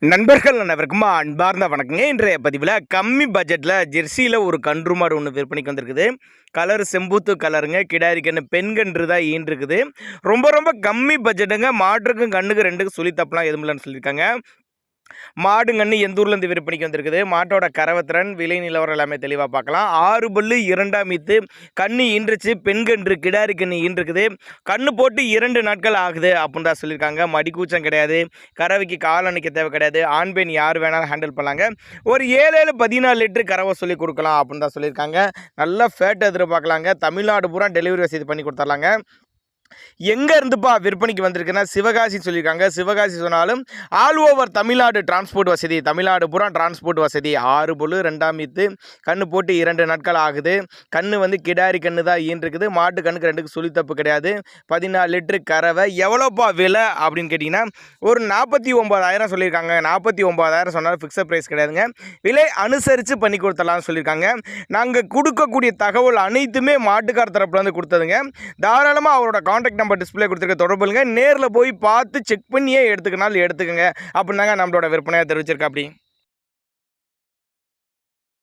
நண்பர்கள் அனைவருக்கும் அன்பார்ந்த வணக்கங்க. இன்றைய பதிவில் கம்மி பட்ஜெட்டில் ஜெர்சியில் ஒரு கன்று மாடு ஒன்று விற்பனைக்கு வந்திருக்குது. கலர் செம்பூத்து கலருங்க, கிடாரி கன்று, பெண் கன்று தான் ஈன்றிருக்குது. ரொம்ப ரொம்ப கம்மி பட்ஜெட்டுங்க. மாட்டுக்கும் கண்ணுக்கு ரெண்டுக்கும் சொல்லி தப்பலாம் எதுவும் இல்லைன்னு சொல்லியிருக்காங்க. மாடுங்கன்னு எந்த ஊர்லேருந்து விற்பனைக்கு வந்திருக்குது, மாட்டோட கறவத்திறன், விலை நிலவரம் எல்லாமே தெளிவாக பார்க்கலாம். 6 பல்லு 2ஆம் ஈத்து, கண்ணு ஈன்றுச்சு, பெண் கன்று கிடாரி கன்று ஈன்றுக்குது. கண்ணு போட்டு 2 நாட்கள் ஆகுது அப்படின்னு தான் சொல்லியிருக்காங்க. மடிக்கூச்சம் கிடையாது, கறவைக்கு கால் அணைக்க தேவை கிடையாது. ஆண் பெண் யார் வேணாலும் ஹேண்டில் பண்ணலாங்க. ஒரு 7-14 லிட்டரு கறவை சொல்லி கொடுக்கலாம் அப்படின்னு தான் சொல்லியிருக்காங்க. நல்லா ஃபேட் எதிர்பார்க்கலாங்க. தமிழ்நாடு பூரா டெலிவரி வசதி பண்ணி கொடுத்துர்லாங்க. எங்கே இருந்துப்பா விற்பனைக்கு வந்திருக்குன்னா சிவகாசி சொல்லியிருக்காங்க. சிவகாசி சொன்னாலும் ஆல் ஓவர் தமிழ்நாடு டிரான்ஸ்போர்ட் வசதி, தமிழ்நாடு பூரா டிரான்ஸ்போர்ட் வசதி. 6 பல்லு 2ஆம் ஈத்து, கண்ணு போட்டு 2 நாட்கள் ஆகுது. கண்ணு வந்து கிடாரி கண்ணு தான் ஈன்றிருக்குது. மாட்டு கண்ணுக்கு ரெண்டுக்கு சொல்லி தப்பு கிடையாது. 14 லிட்டரு கறவை. எவ்வளோப்பா விலை அப்படின்னு கேட்டிங்கன்னா ஒரு 49,000 சொல்லியிருக்காங்க. 49,000 சொன்னாலும் ஃபிக்ஸட் ப்ரைஸ் கிடையாதுங்க. விலை அனுசரித்து பண்ணி கொடுத்தலாம்னு சொல்லியிருக்காங்க. நாங்கள் கொடுக்கக்கூடிய தகவல் அனைத்துமே மாட்டுக்கார தரப்புல வந்து கொடுத்ததுங்க. தாராளமாக அவரோட கான்டாக்ட் நம்பர் டிஸ்பிளே கொடுத்துருக்க தொடர்புங்க. நேரில் போய் பார்த்து செக் பண்ணியே எடுத்துக்கனாலும் எடுத்துக்கங்க அப்படின்னாங்க நம்மளோட விற்பனையாக தெரிவிச்சிருக்கா. அப்படி